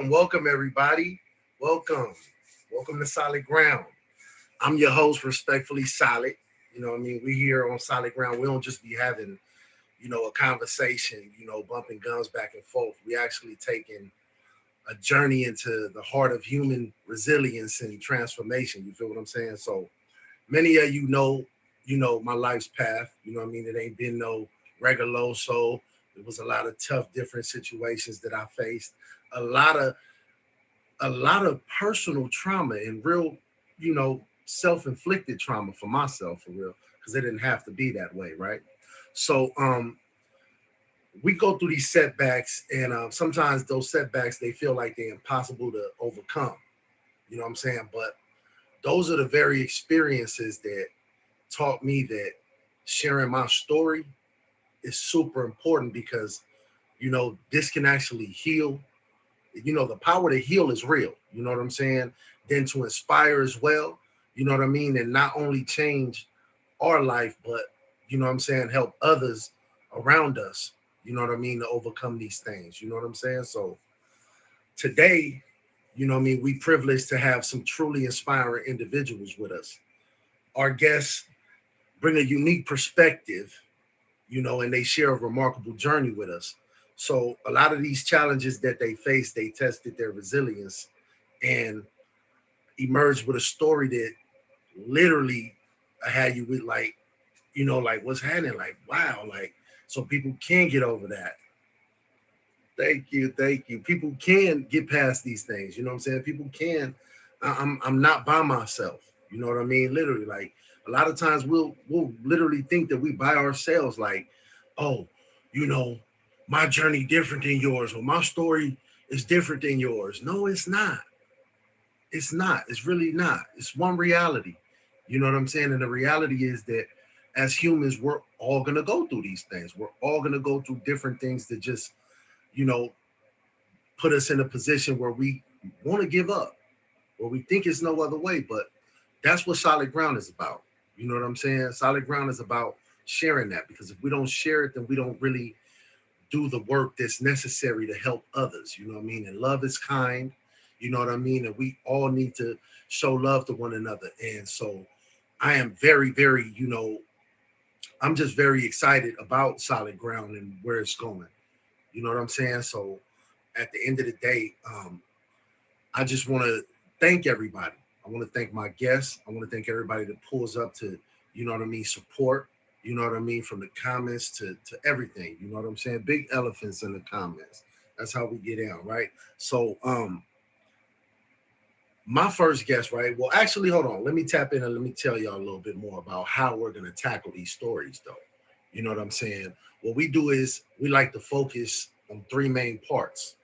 Welcome, everybody. Welcome. Welcome to Solid Ground. I'm your host, respectfully Solid. You know what I mean? We here on Solid Ground. We don't just be having, a conversation, bumping guns back and forth. We actually taking a journey into the heart of human resilience and transformation. You feel what I'm saying? So many of my life's path. You know what I mean? It ain't been no regular soul. It was a lot of tough, different situations that I faced. A lot of personal trauma and real, self-inflicted trauma for myself for real, because it didn't have to be that way, right? So we go through these setbacks, and sometimes those setbacks they feel like they're impossible to overcome. You know what I'm saying? But those are the very experiences that taught me that sharing my story is super important because this can actually heal. The power to heal is real. You know what I'm saying? Then to inspire as well. You know what I mean? And not only change our life, but you know what I'm saying, help others around us. You know what I mean, to overcome these things. You know what I'm saying? So today, we privileged to have some truly inspiring individuals with us. Our guests bring a unique perspective, and they share a remarkable journey with us. So a lot of these challenges that they faced, they tested their resilience and emerged with a story that literally had you with like, like what's happening, like wow, like so people can get over that. Thank you. People can get past these things. You know what I'm saying? People can. I'm not by myself. You know what I mean? Literally, like a lot of times we'll literally think that we by ourselves. Like, oh, you know, my journey different than yours, or my story is different than yours. No, it's not. It's not. It's really not. It's one reality. You know what I'm saying? And the reality is that as humans, we're all gonna go through these things. We're all gonna go through different things that just, you know, put us in a position where we want to give up, where we think it's no other way. But that's what solid ground is about. You know what I'm saying? Solid ground is about sharing that, because if we don't share it, then we don't really do the work that's necessary to help others. You know what I mean? And love is kind. You know what I mean? And we all need to show love to one another. And so I am very, very, I'm just very excited about solid ground and where it's going. You know what I'm saying? So at the end of the day, I just want to thank everybody. I want to thank my guests. I want to thank everybody that pulls up to, support. You know what I mean? From the comments to everything. You know what I'm saying? Big elephants in the comments. That's how we get down, right? So my first guest, right? Well, actually, hold on. Let me tap in and let me tell y'all a little bit more about how we're gonna tackle these stories, though. You know what I'm saying? What we do is we like to focus on three main parts.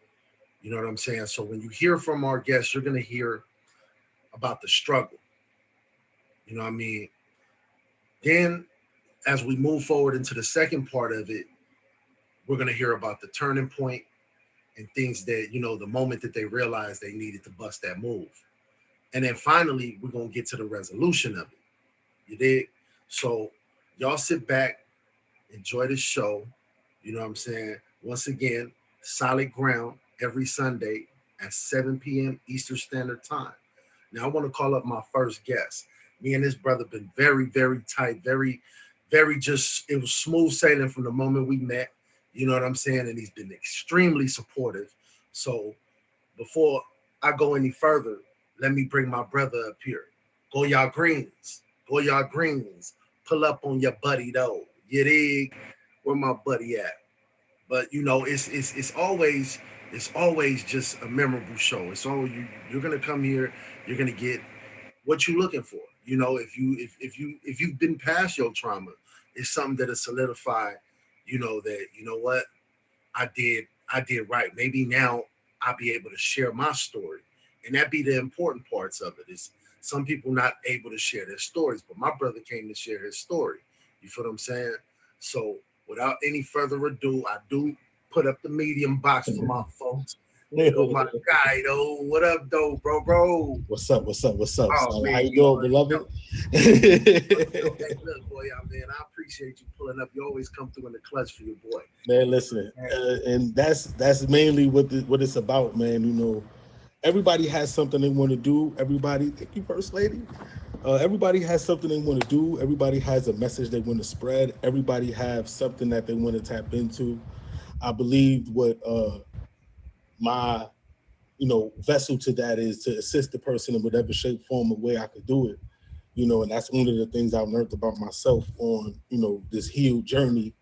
You know what I'm saying? So when you hear from our guests, you're gonna hear about the struggle. You know what I mean? Then as we move forward into the second part of it, we're gonna hear about the turning point and things that, the moment that they realized they needed to bust that move. And then finally, we're gonna get to the resolution of it. You dig? So y'all sit back, enjoy the show. You know what I'm saying? Once again, solid ground every Sunday at 7 p.m. Eastern Standard Time. Now I want to call up my first guest. Me and this brother been very, very tight, very, very just it was smooth sailing from the moment we met. You know what I'm saying? And he's been extremely supportive. So before I go any further, let me bring my brother up here. Go y'all greens. Go y'all greens. Pull up on your buddy though. You dig? Where my buddy at? But you know, it's always just a memorable show. It's all you're gonna come here, you're gonna get what you're looking for. You know, if you've been past your trauma, it's something that'll solidify, you know, that you know what I did right. Maybe now I'll be able to share my story. And that be the important parts of it is some people not able to share their stories, but my brother came to share his story. You feel what I'm saying? So without any further ado, I do put up the medium box for my folks. You know, my guy though. What up, though, bro? What's up? What's up? What's up? Oh So, how man, you you doing, already beloved? know. Hey, look, boy, man, I appreciate you pulling up. You always come through in the clutch for your boy. Man, listen, and that's mainly what it's about, man. You know, everybody has something they want to do. Everybody, thank you, First Lady. Everybody has something they want to do. Everybody has a message they want to spread. Everybody have something that they want to tap into. I believe what my vessel to that is to assist the person in whatever shape, form, or way I could do it. You know, and that's one of the things I've learned about myself on this healed journey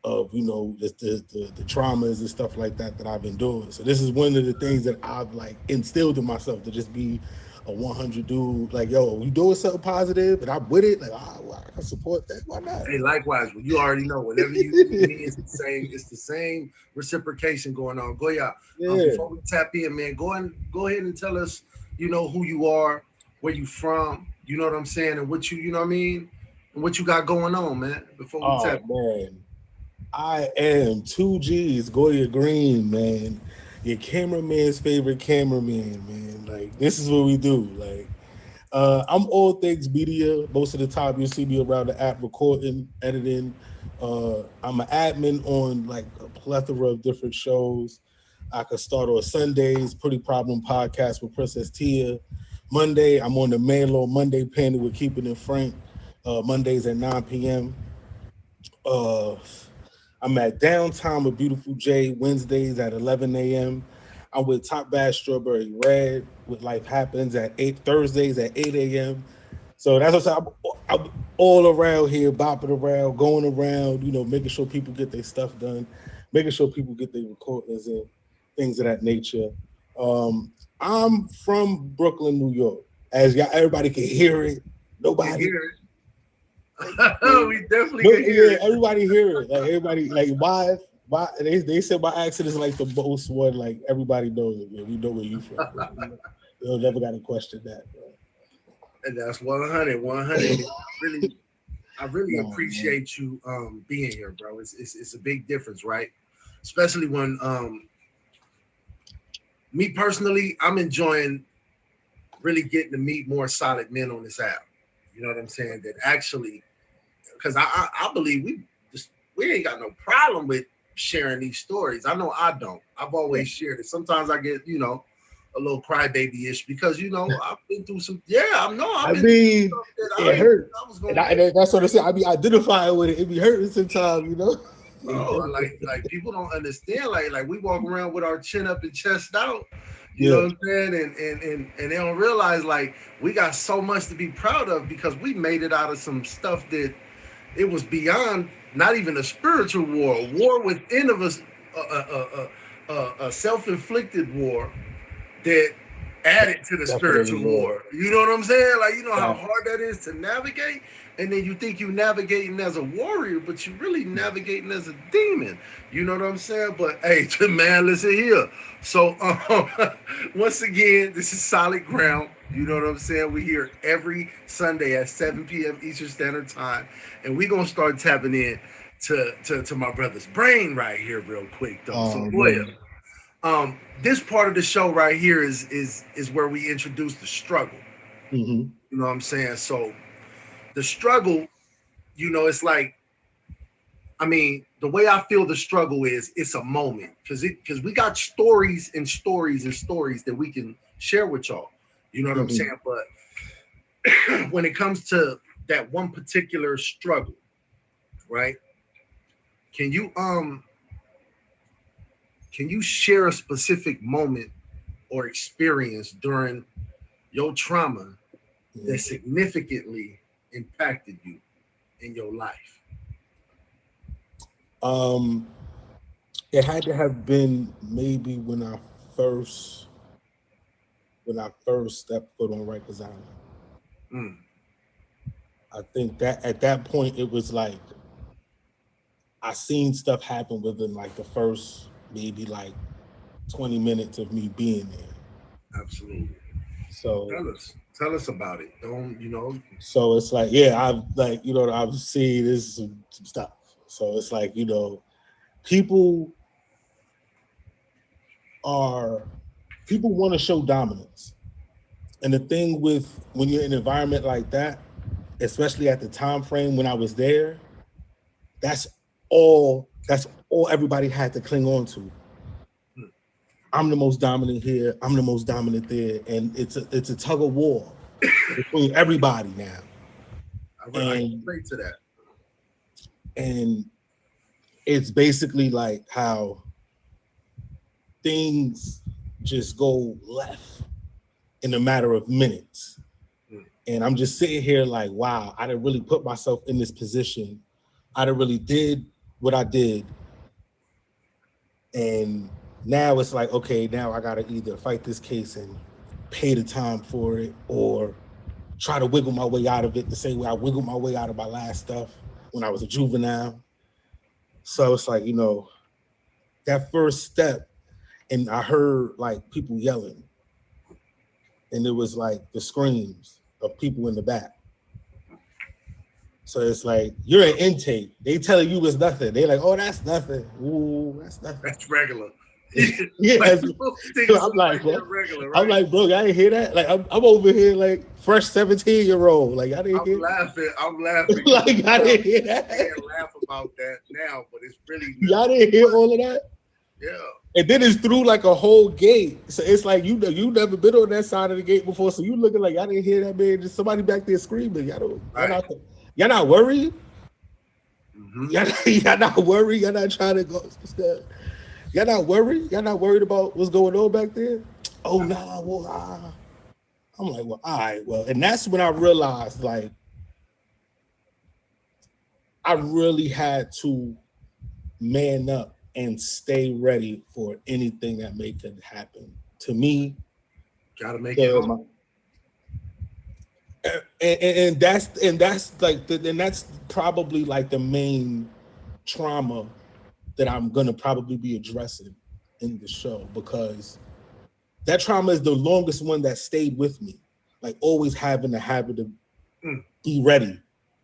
of the traumas and stuff like that I've endured. So this is one of the things that I've like instilled in myself to just be a 100 dude. Like, yo, we doing something positive and I'm with it. Like, well, I can support that. Why not? Hey, likewise, well, you already know. Whenever you do me, it's the same. It's the same reciprocation going on. Goya, Yeah. before we tap in, man, go ahead and tell us, you know, who you are, where you from. You know what I'm saying, and what you know what I mean, and what you got going on, man. Before we Oh tap. man, I am 2G's Goya Green, man. Your cameraman's favorite cameraman, man. Like this is what we do. Like I'm all things media. Most of the time you'll see me around the app recording, editing. I'm an admin on like a plethora of different shows. I could start on Sundays, Pretty Problem Podcast with Princess Tia. Monday, I'm on the Manlo Monday panel with Keeping It Frank. Mondays at 9 p.m. Uh, I'm at Downtime with Beautiful J Wednesdays at 11 a.m. I'm with Top Bass Strawberry Red with Life Happens at 8 Thursdays at 8 a.m. So that's what I'm all around here, bopping around, going around, making sure people get their stuff done, making sure people get their recordings and things of that nature. I'm from Brooklyn, New York. As y'all, everybody can hear it. Can Nobody. hear it. We definitely can hear Yeah, it. everybody hear it. Like everybody, like why they said my accent is like the most one. Like everybody knows it. Man. We know where you from. They'll never got to question that, bro. And that's 100, 100. I really No, man. appreciate you being here, bro. It's a big difference, right? Especially when me personally, I'm enjoying really getting to meet more solid men on this app. You know what I'm saying? That actually, because I believe we ain't got no problem with sharing these stories. I know I don't. I've Yeah. always shared it. Sometimes I get a little crybaby ish because I've been through some. Yeah, I know I've I been through some mean, stuff that I it didn't think hurt, I was and, gonna I, make. and that's what I said. I be identifying with it. It be hurting sometimes. Bro, like people don't understand. Like we walk around with our chin up and chest out. You know Yeah, what I'm saying? And they don't realize like we got so much to be proud of because we made it out of some stuff that it was beyond not even a spiritual war, a war within of us, a self-inflicted war that added to the definitely, spiritual yeah. war. You know what I'm saying? Like, you know how That, hard that is to navigate? And then you think you navigating as a warrior, but you really navigating as a demon. You know what I'm saying? But hey, man, listen here. So once again, this is solid ground. You know what I'm saying? We're here every Sunday at 7 p.m. Eastern Standard Time. And we're gonna start tapping in to my brother's brain right here real quick though. So boy, man. this part of the show right here is where we introduce the struggle. Hmm. You know what I'm saying? So the struggle, it's like, I mean, the way I feel the struggle is it's a moment because we got stories and stories and stories that we can share with y'all. You know what I'm Hmm. saying? But when it comes to that one particular struggle, right? Can you can you share a specific moment or experience during your trauma Yeah. that significantly impacted you in your life? It had to have been maybe when I first stepped foot on Rikers Island. Mm. I think that at that point it was like I seen stuff happen within like the first maybe like 20 minutes of me being there. Absolutely. So Tell us about it. Don't So it's like, yeah, I've like, I've seen this some stuff. So it's like, people want to show dominance. And the thing with when you're in an environment like that, especially at the time frame when I was there, that's all everybody had to cling on to. I'm the most dominant here, I'm the most dominant there, and it's a tug of war between everybody now. I can relate to that. And it's basically like how things just go left in a matter of minutes. And I'm just sitting here like, wow, I didn't really put myself in this position. I didn't really did what I did. And now it's like, okay, now I gotta either fight this case and pay the time for it or try to wiggle my way out of it the same way I wiggled my way out of my last stuff when I was a juvenile. So it's like, that first step, and I heard like people yelling, and it was like the screams of people in the back. So it's like, you're an intake. They telling you it's nothing. They like, oh, that's nothing. Ooh, that's nothing. That's regular. Yeah, I'm like, regular, right? I'm like, bro, I didn't hear that. Like, I'm over here like fresh 17-year-old. Like, I didn't hear. I'm laughing. Like, I didn't hear that. I can't laugh about that now, but it's really. Y'all didn't hear all of that. Yeah. And then it's through like a whole gate. So it's like you never been on that side of the gate before. So you looking like I didn't hear that, man. Just somebody back there screaming. Y'all not worried? Mm-hmm. Y'all not worried? Y'all not trying to go? Y'all not worried? Y'all not worried about what's going on back there? Oh no, I'm like, well, all right, well, and that's when I realized like I really had to man up and stay ready for anything that could happen to me. Gotta make it home. And that's probably like the main trauma that I'm gonna probably be addressing in the show, because that trauma is the longest one that stayed with me. Like always having the habit of be ready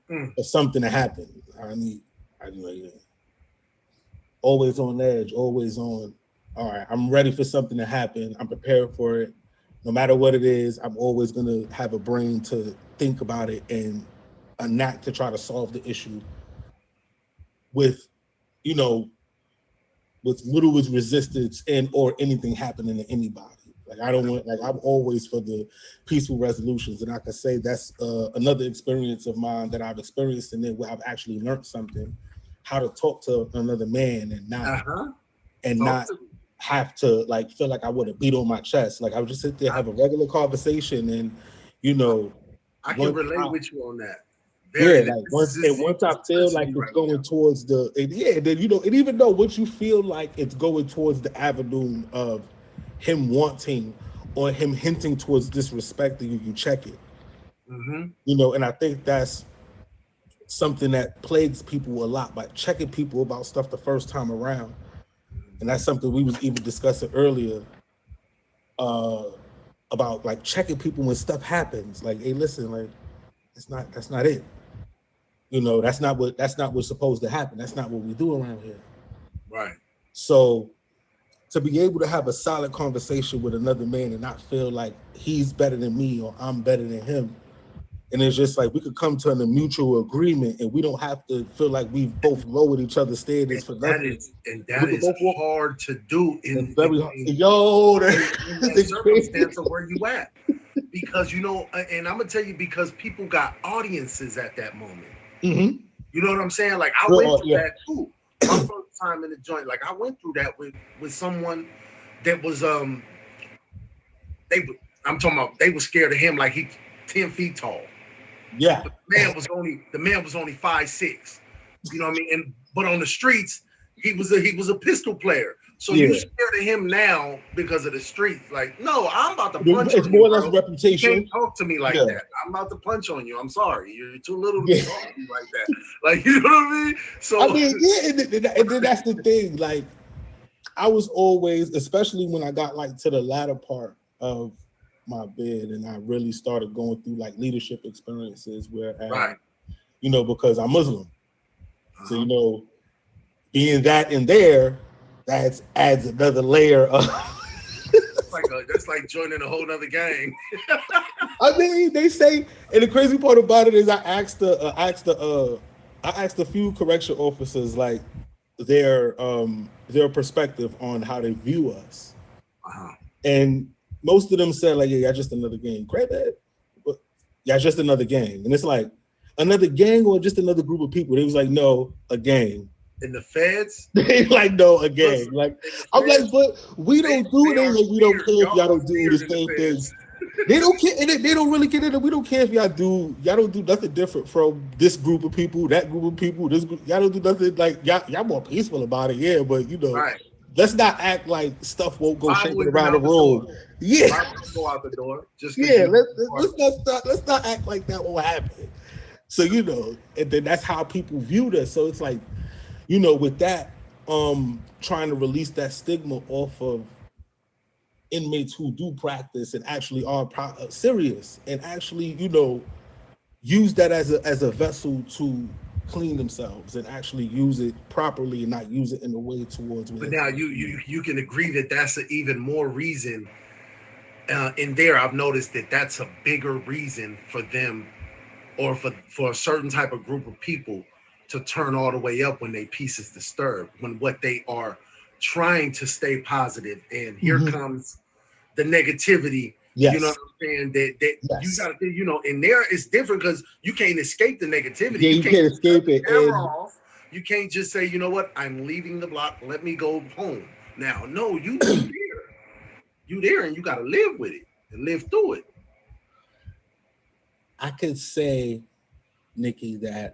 for something to happen. Always on edge, always on. All right, I'm ready for something to happen. I'm prepared for it. No matter what it is, I'm always gonna have a brain to think about it and a knack to try to solve the issue with little resistance and or anything happening to anybody. Like I'm always for the peaceful resolutions, and I can say that's another experience of mine that I've experienced in it where I've actually learned something, how to talk to another man and not have to like feel like I would have beat on my chest. Like I would just sit there, have a regular conversation, and I can relate with you on that. Like once I feel like it's going towards then and even though once you feel like it's going towards the avenue of him wanting or him hinting towards disrespecting you check it. Mm-hmm. And I think that's something that plagues people a lot, by checking people about stuff the first time around. And that's something we was even discussing earlier about like checking people when stuff happens. Like, hey, listen, like that's not it. That's not what's supposed to happen. That's not what we do around here. Right. So to be able to have a solid conversation with another man and not feel like he's better than me or I'm better than him. And it's just like we could come to a mutual agreement and we don't have to feel like we've both lowered each other's standards for nothing. That is hard to do in that circumstance of where you at. Because, and I'm going to tell you, because people got audiences at that moment. Mm-hmm. You know what I'm saying? Like, I went through that too. My first time in the joint, like, I went through that with someone that was, I'm talking about, they were scared of him like he 10 feet tall. Yeah. The man was only 5'6". You know what I mean? But on the streets, he was a pistol player. So you scared of him now because of the streets. Like, no, I'm about to punch It's on more you, or less bro. reputation. You can't talk to me like that. I'm about to punch on you. I'm sorry. You're too little to be talking to me like that. Like, you know what I mean? So I mean, yeah, and then that's the thing. Like, I was always, especially when I got like to the latter part of my bid and I really started going through like leadership experiences where, you know, because I'm Muslim. So, you know, being that in there, that adds another layer of. That's like joining a whole nother gang. I mean, they say, and the crazy part about it is I asked a few correction officers like their perspective on how they view us. And most of them said like, yeah, just another gang. Great, but yeah, just another gang. And it's like another gang or just another group of people. They was like, no, a gang. In the feds, they like no a gang. Like I'm like, but we don't do it. Like we don't care if y'all don't do the same things. They don't care. They don't really care. We don't care if y'all don't do nothing different from this group of people, that group of people, this group. Y'all don't do nothing like y'all more peaceful about it. Yeah, but you know, let's not act like stuff won't go shaking around the room. Yeah, go out the door. Just let's not act like that won't happen. So you know, and then that's how people viewed us. So it's like, you know, with that, trying to release that stigma off of inmates who do practice and actually are serious and actually, you know, use that as a vessel to clean themselves and actually use it properly and not use it in a way towards. But now you can agree that that's an even more reason. In there, I've noticed that that's a bigger reason for them, or for a certain type of group of people, to turn all the way up when they peace is disturbed, when what they are trying to stay positive, and here comes the negativity. You know what I'm saying? That you gotta, you know, and there it's different because you can't escape the negativity. Yeah, you can't escape it. You can't just say, you know what, I'm leaving the block, let me go home. Now, no, you there. You there and you gotta live with it and live through it. I could say, Nikki, that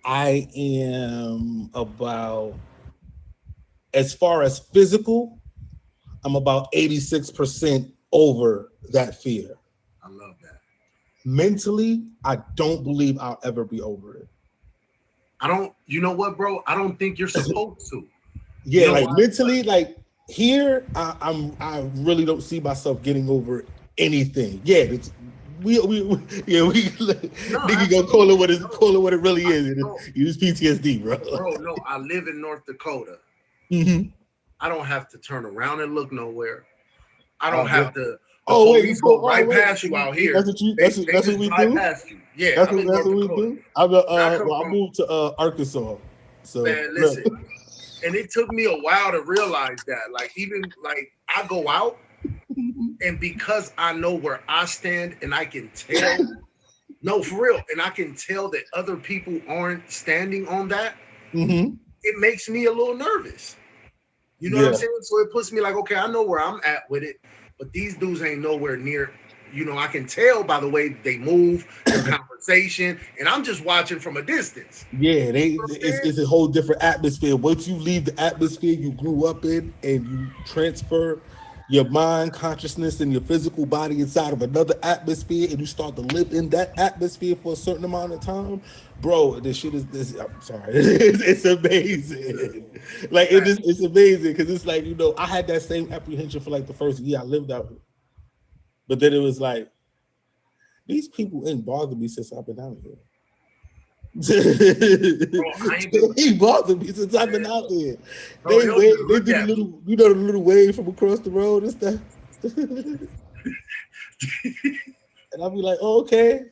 I am about, as far as physical, I'm about 86% over that fear. I love that. Mentally, I don't believe I'll ever be over it. You know what, bro? I don't think you're supposed to. Yeah, like mentally, like here, I really don't see myself getting over anything. Yeah, nigga gonna call it what it really is. Use PTSD, bro. Bro, no, I live in North Dakota. I don't have to turn around and look nowhere. I don't have to. Police go right past you out here. That's what we do. Past you. Yeah, that's what we do. I moved to Arkansas. So man, listen. And it took me a while to realize that. Like, even like I go out, and because I know where I stand, and I can tell, no, for real, and I can tell that other people aren't standing on that. It makes me a little nervous. You know what I'm saying? So it puts me like, okay, I know where I'm at with it, but these dudes ain't nowhere near. You know, I can tell by the way they move, their conversation, and I'm just watching from a distance. Yeah, it's a whole different atmosphere. Once you leave the atmosphere you grew up in and you transfer your mind, consciousness, and your physical body inside of another atmosphere, and you start to live in that atmosphere for a certain amount of time, bro, this shit is this. I'm sorry, it's amazing. Like it's amazing because it's like, you know, I had that same apprehension for like the first year I lived out here. But then it was like, these people ain't bothered me since I've been out here. He bothered me since I've been out here. They do the little, you know, the little wave from across the road and stuff. And I'll be like, oh, okay.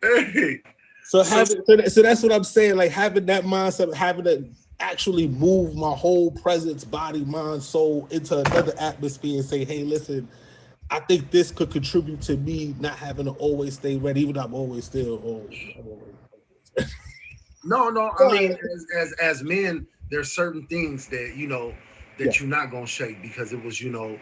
Hey. So that's what I'm saying. Like having that mindset, having to actually move my whole presence, body, mind, soul into another atmosphere and say, hey, listen, I think this could contribute to me not having to always stay ready, even though I'm always still No. I mean, as men, there's certain things that, you know, that you're not gonna shake because it was, you know,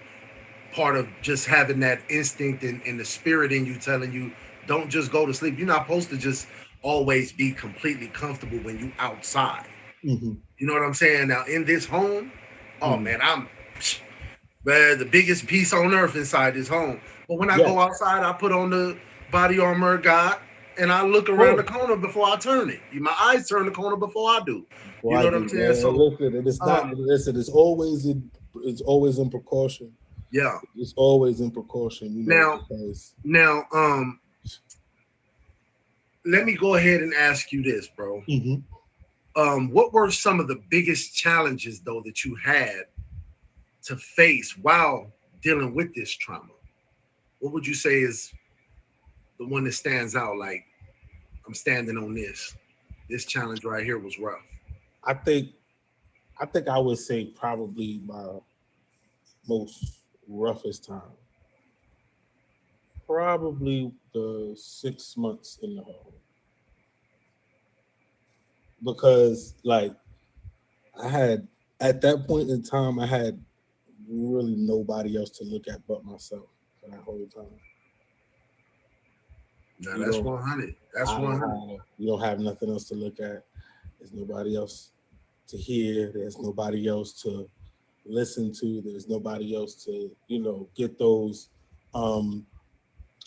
part of just having that instinct and the spirit in you telling you, don't just go to sleep. You're not supposed to just always be completely comfortable when you outside. Mm-hmm. You know what I'm saying? Now in this home, oh Mm-hmm. man, man, the biggest piece on earth inside this home. But when I Yeah. go outside, I put on the body armor of God and I look around the corner before I turn it. My eyes turn the corner before I do. You Well, know I what I'm do, saying? man. So Listen, and it's not. Listen, it's always in precaution. yeah. It's always in precaution. You know, Now, let me go ahead and ask you this, bro. What were some of the biggest challenges though that you had to face while dealing with this trauma? What would you say is the one that stands out? Like, I'm standing on this. This challenge right here was rough. I think I would say probably my most roughest time. Probably the 6 months in the hole. Because like I had at that point in time, I had really nobody else to look at but myself for that whole time. No, that's 100. That's 100. You don't have nothing else to look at. There's nobody else to hear. There's nobody else to listen to. There's nobody else to, get those,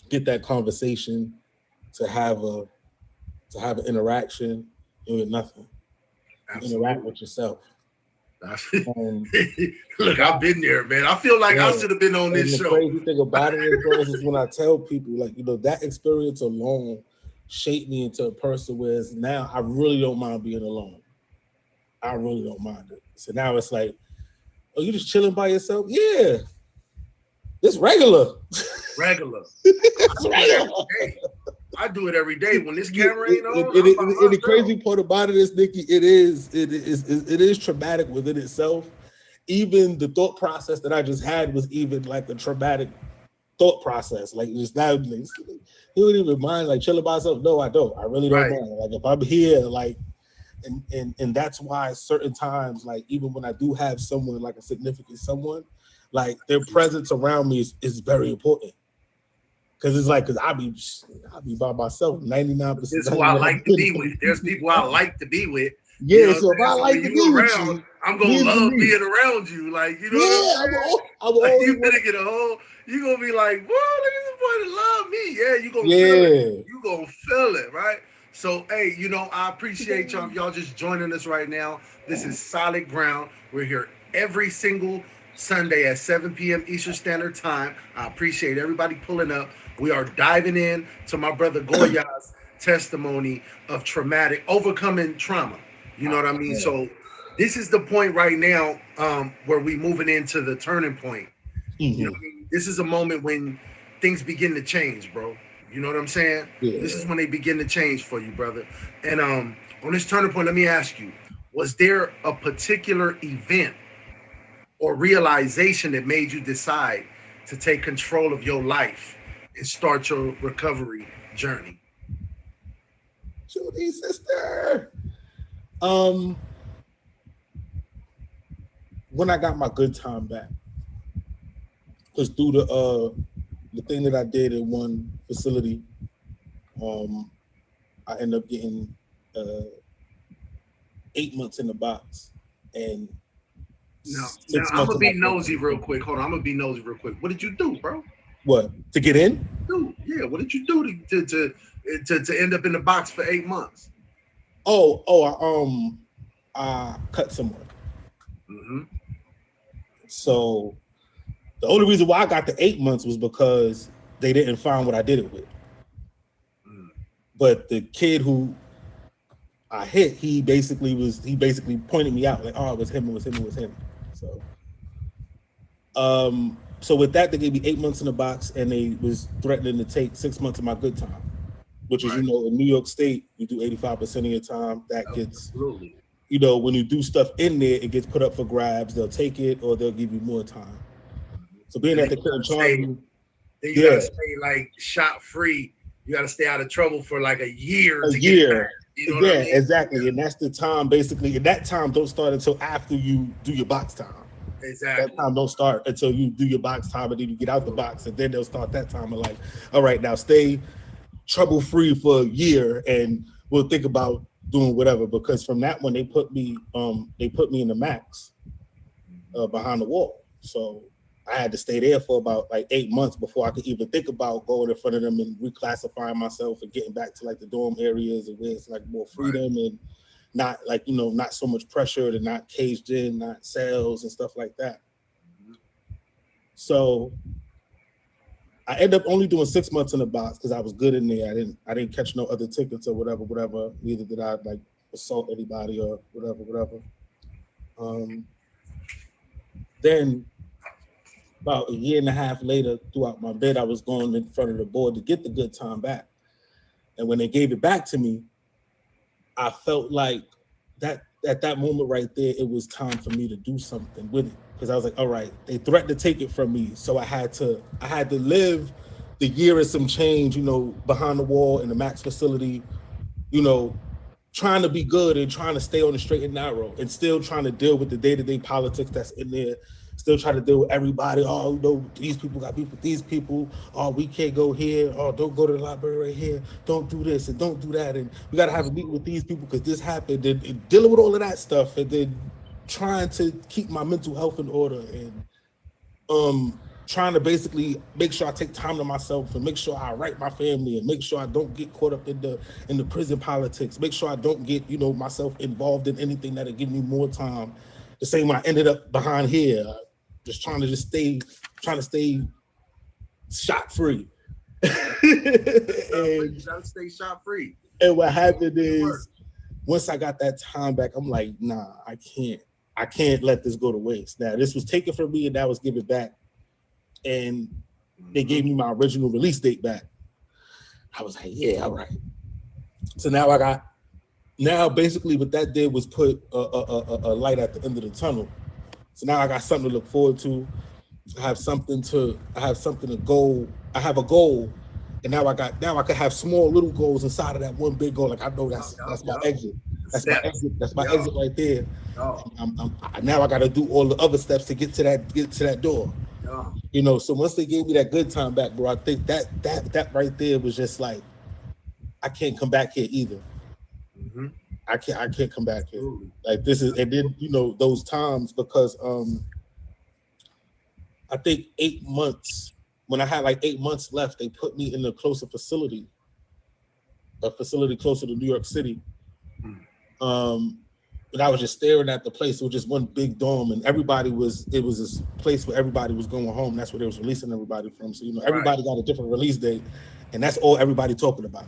get that conversation, to have an interaction. With nothing. Interact with yourself. Look, I've been there, man. I feel like I should have been on this show. The crazy thing about it is when I tell people, like, that experience alone shaped me into a person where now I really don't mind being alone. I really don't mind it. So now it's like, oh, you just chilling by yourself? Yeah. It's regular. Regular. I do it every day when this camera ain't on. And the crazy part about it is, Nikki, it is traumatic within itself. Even the thought process that I just had was even like a traumatic thought process. Like, just now, like, you don't even mind like chilling by myself. No, I don't. I really don't mind. Like, if I'm here, like, and that's why certain times, like, even when I do have someone, like a significant someone, like, their presence around me is very important. Cause it's like, I'll be by myself 99%. This is who I like to be with. There's people I like to be with. Yeah, so if I like to be around you, I'm gonna love being around you. Like, you know, like, you better get a whole. You gonna be like, whoa, look at this boy that love me. Yeah, you gonna feel it. You gonna feel it, right? So, hey, I appreciate y'all just joining us right now. This is Solid Ground. We're here every single Sunday at 7 p.m. Eastern Standard Time. I appreciate everybody pulling up. We are diving in to my brother Goya's testimony of overcoming trauma. You know what I mean? So this is the point right now where we moving into the turning point. You know what I mean? This is a moment when things begin to change, bro. You know what I'm saying? Yeah. This is when they begin to change for you, brother. And on this turning point, let me ask you, was there a particular event or realization that made you decide to take control of your life and start your recovery journey? Judy, sister. When I got my good time back, because through the thing that I did in one facility, I ended up getting 8 months in the box, and now I'm gonna be nosy real quick. Hold on, I'm gonna be nosy real quick. What did you do, bro? What, to get in? Dude, yeah. What did you do to end up in the box for 8 months? I cut some work. So the only reason why I got the 8 months was because they didn't find what I did it with. But the kid who I hit, he basically pointed me out, like, oh, it was him. So with that, they gave me 8 months in the box, and they was threatening to take 6 months of my good time, which is, in New York State, you do 85% of your time. That gets, when you do stuff in there, it gets put up for grabs. They'll take it, or they'll give you more time. So being that they couldn't charge you, then you gotta stay like shot free. You gotta stay out of trouble for like a year. You know what I mean? Exactly. And that's the time, basically. And that time don't start until after you do your box time. Exactly. That time don't start until you do your box time, and then you get out the box, and then they'll start that time of like, all right, now stay trouble free for a year, and will think about doing whatever, because from that one they put me in the max behind the wall. So I had to stay there for about like 8 months before I could even think about going in front of them and reclassifying myself and getting back to like the dorm areas and where it's like more freedom and not like, not so much pressure, to not caged in, not cells and stuff like that. So I ended up only doing 6 months in the box because I was good in there. I didn't catch no other tickets or whatever. Neither did I like assault anybody or whatever. Then about a year and a half later, throughout my bid, I was going in front of the board to get the good time back. And when they gave it back to me, I felt like that at that moment right there, it was time for me to do something with it. Because I was like, all right, they threatened to take it from me. So I had to live the year and some change, behind the wall in the max facility, trying to be good and trying to stay on the straight and narrow and still trying to deal with the day-to-day politics that's in there. Still trying to deal with everybody. Oh, these people got beef with these people. Oh, we can't go here. Oh, don't go to the library right here. Don't do this and don't do that. And we got to have a meeting with these people because this happened. And dealing with all of that stuff, and then trying to keep my mental health in order, and trying to basically make sure I take time to myself and make sure I write my family and make sure I don't get caught up in the prison politics. Make sure I don't get myself involved in anything that'll give me more time. The same when I ended up behind here. Just trying to stay shot free. And trying to stay shot free. And what happened is, once I got that time back, I'm like, nah, I can't let this go to waste. Now, this was taken from me and that was given back. And they gave me my original release date back. I was like, yeah, all right. So now basically what that did was put a light at the end of the tunnel. So now I got something to look forward to. I have something to go. I have a goal, and now I could have small little goals inside of that one big goal. Like I know that's my exit. That's my exit. That's my exit right there. Now I got to do all the other steps to get to that door. So once they gave me that good time back, bro, I think that right there was just like, I can't come back here either. Mm-hmm. I can't come back here. Like this is, and then those times, because I think 8 months, when I had like 8 months left, they put me in a closer facility, a facility closer to New York City. And I was just staring at the place. It was just one big dome, and it was this place where everybody was going home. That's where they was releasing everybody from. So everybody got a different release date, and that's all everybody talking about.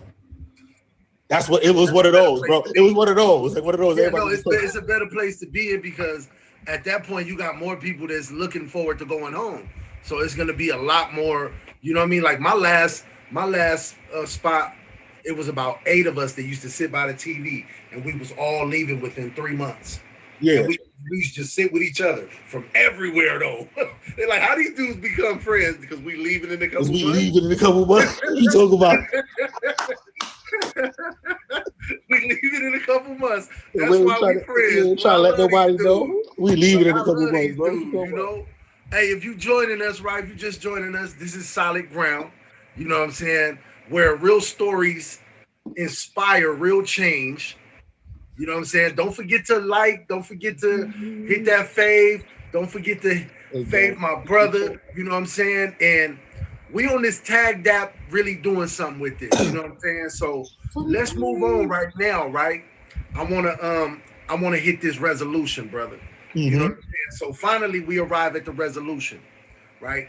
That's what it was. One of those, bro. It was one of those. Like one of those. Yeah, no, it's a better place to be in, because at that point you got more people that's looking forward to going home. So it's gonna be a lot more. You know what I mean? Like my last spot, it was about 8 of us that used to sit by the TV, and we was all leaving within 3 months. Yeah, and we used to just sit with each other from everywhere though. They're like, how these dudes become friends? Because we leaving in a couple months. Leaving in a couple months. What you talking about? We leaving in a couple months. That's why we friends. We trying to let nobody know. We leaving in a couple months, bro. Dudes, hey, if you joining us, right? If you just joining us, this is Solid Ground. You know what I'm saying? Where real stories inspire real change. You know what I'm saying? Don't forget to like. Don't forget to hit that fave. Don't forget to fave my brother. You know what I'm saying? And we on this tag dap really doing something with this. You know what I'm saying? So let's move on right now, right? I wanna hit this resolution, brother. Mm-hmm. You know what I'm saying? So finally we arrive at the resolution, right?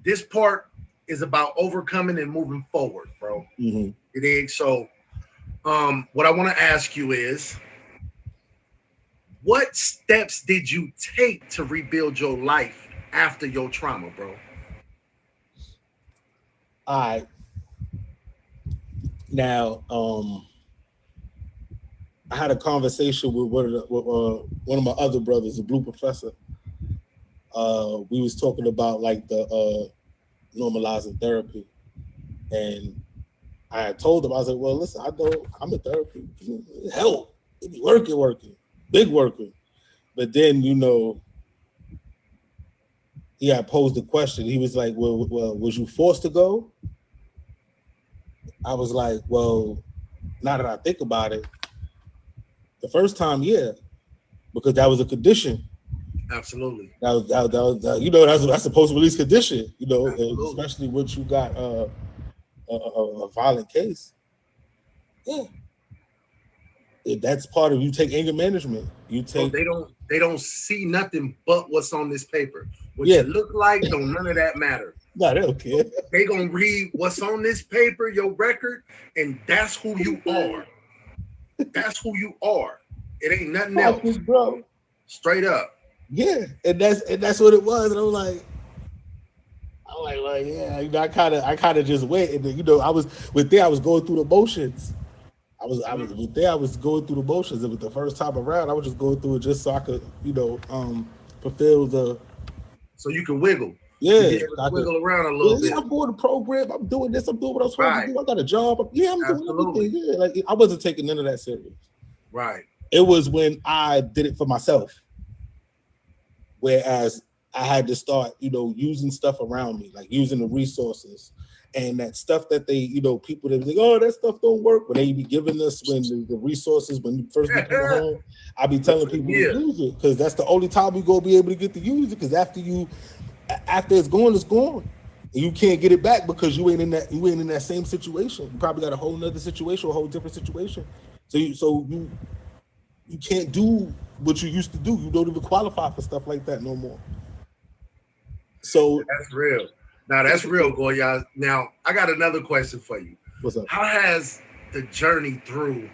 This part is about overcoming and moving forward, bro. Mm-hmm. It is. So what I want to ask you is, what steps did you take to rebuild your life after your trauma, bro? All right. Now, I had a conversation with one of my other brothers, the Blue Professor. We was talking about like the normalizing therapy, and I had told him, I was like, well, listen, I know I'm in therapy. Help, it be working, big working. But then, he had posed the question. He was like, well, was you forced to go? I was like, well, Now that I think about it, the first time, yeah, because that was a condition. Absolutely. That was you know, that's a post-release condition, you know, especially when you got a violent case. Yeah. That's part of you take anger management. You take they don't see nothing but what's on this paper. What you look like, don't none of that matter. No, they don't care. They gonna read what's on this paper, your record, and that's who you are. That's who you are. It ain't nothing else, bro. Straight up. Yeah, and that's what it was. And I'm like, yeah, you know, I kind of just went, and you know, I was going through the motions. I was going through the motions. It was the first time around. I was just going through it just so I could, you know, fulfill the. So you can wiggle. Yeah, wiggle around a little bit. I'm doing the program. I'm doing this. I'm doing what I'm supposed to do. I got a job. I'm doing everything. Yeah, like I wasn't taking none of that serious. Right. It was when I did it for myself. Whereas I had to start, you know, using stuff around me, like using the resources and that stuff that they, you know, people that think, oh, that stuff don't work. When they be giving us when the resources, when you first be coming home, I be telling people to use it because that's the only time we gonna be able to get to use it. Because after it's gone, it's gone. And you can't get it back because you ain't in that same situation. You probably got a whole nother situation, a whole different situation. So you can't do what you used to do. You don't even qualify for stuff like that no more. So that's real. Now that's real, Goya. Now I got another question for you. What's up? How has the journey through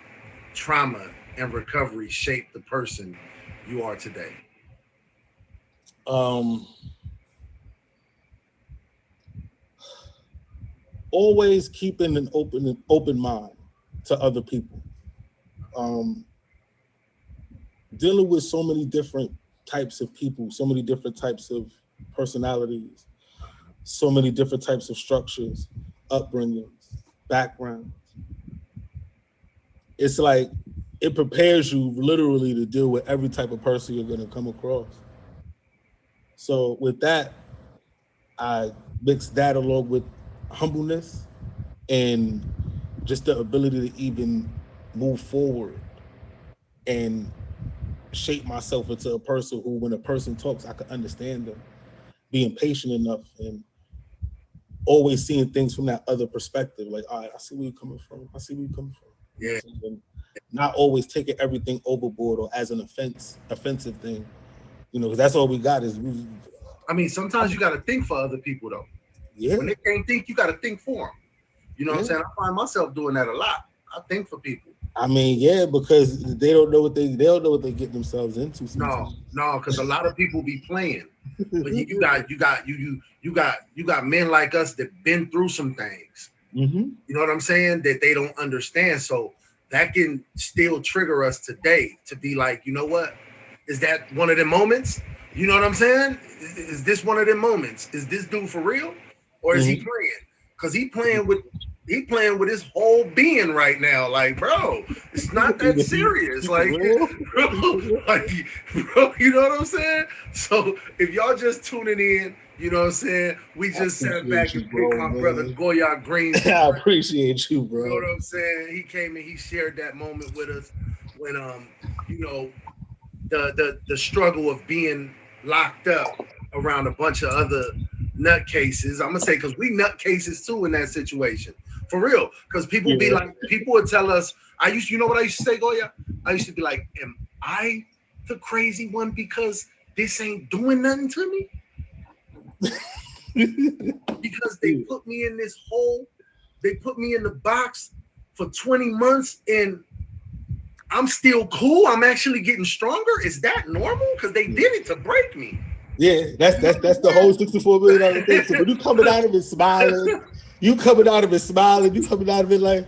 trauma and recovery shaped the person you are today? Always keeping an open mind to other people. Dealing with so many different types of people, so many different types of personalities, so many different types of structures, upbringings, backgrounds. It's like it prepares you literally to deal with every type of person you're going to come across. So with that, I mix that along with humbleness and just the ability to even move forward and shape myself into a person who, when a person talks, I can understand them, being patient enough and always seeing things from that other perspective. Like, all right, I see where you're coming from. Yeah. And not always taking everything overboard or as an offensive thing, you know, because that's all we got is. I mean, sometimes you got to think for other people though. Yeah. When they can't think, you got to think for them. You know what I'm saying? I find myself doing that a lot. I think for people. I mean, yeah, because they don't know what they get themselves into. Sometimes. No, because a lot of people be playing. But you got men like us that been through some things. Mm-hmm. You know what I'm saying? That they don't understand. So that can still trigger us today to be like, you know what? Is that one of them moments? You know what I'm saying? Is this one of them moments? Is this dude for real? Or is he playing? Because he playing with his whole being right now. Like, bro, it's not that serious. Like, bro, you know what I'm saying? So if y'all just tuning in, you know what I'm saying? We just sat back and picked my brother Goya Green. I appreciate you, bro. You know what I'm saying? He came and he shared that moment with us when you know, the struggle of being locked up around a bunch of other nutcases. I'm gonna say because we nutcases too in that situation. For real. Because people be like, people would tell us, you know what I used to say, Goya? I used to be like, am I the crazy one because this ain't doing nothing to me? Because they put me in this hole, they put me in the box for 20 months and I'm still cool. I'm actually getting stronger. Is that normal? Because they did it to break me. Yeah, that's the whole $64 million thing. So when you coming out of it smiling, you coming out of it like,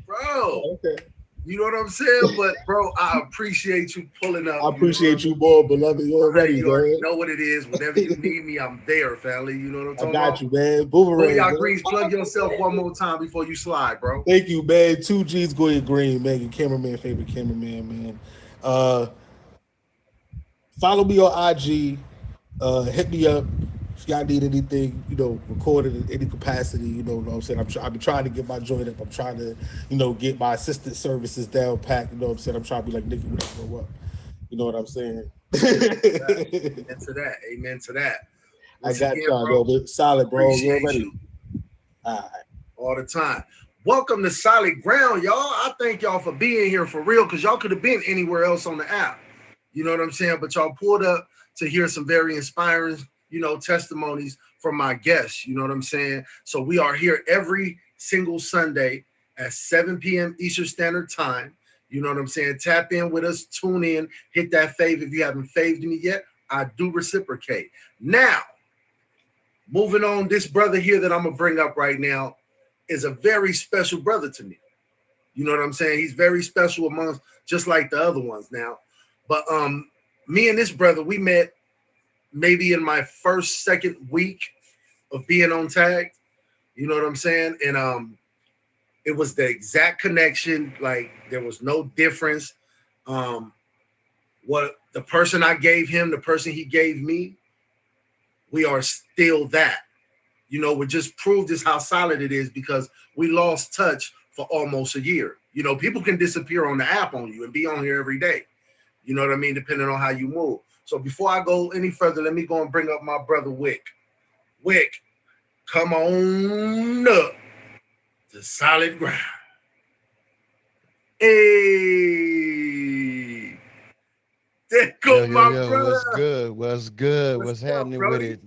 bro. Okay. You know what I'm saying? But bro, I appreciate you pulling up. I appreciate you more, beloved. You already know what it is. Whenever you need me, I'm there, family. You know what I'm talking about? I got you, man. Boomerang. Goya Greens, plug yourself one more time before you slide, bro. Thank you, man. 2G's Goya Green, man. Your cameraman, favorite cameraman, man. Follow me on IG. Hit me up. if y'all need anything, recorded in any capacity, what I'm saying? I've been trying to get my joint up. I'm trying to, get my assistant services down packed. You know what I'm saying? I'm trying to be like Nicky, what? You know what I'm saying? Amen to that. Amen to that. Amen to that. I Once got again, y'all, bro, yo. Solid, bro. You appreciate already? you All right. all the time. Welcome to Solid Ground, y'all. I thank y'all for being here for real, because y'all could have been anywhere else on the app. You know what I'm saying? But y'all pulled up to hear some very inspiring, testimonies from my guests. You know what I'm saying? So we are here every single Sunday at 7 p.m. Eastern Standard Time. You know what I'm saying? Tap in with us, tune in, hit that fave if you haven't faved me yet. I do reciprocate. Now, moving on, this brother here that I'm going to bring up right now is a very special brother to me. You know what I'm saying? He's very special amongst just like the other ones now. But me and this brother, we met maybe in my second week of being on Tag. You know what I'm saying? And it was the exact connection. Like, there was no difference. What the person I gave him, the person he gave me, we are still that. We just proved this how solid it is, because we lost touch for almost a year. People can disappear on the app on you and be on here every day. You know what I mean? Depending on how you move. So before I go any further, let me go and bring up my brother Wick. Wick, come on up to solid ground. Hey, there Yo, go yo, my yo, brother. what's good? What's good? What's What's up, happening with brother? it?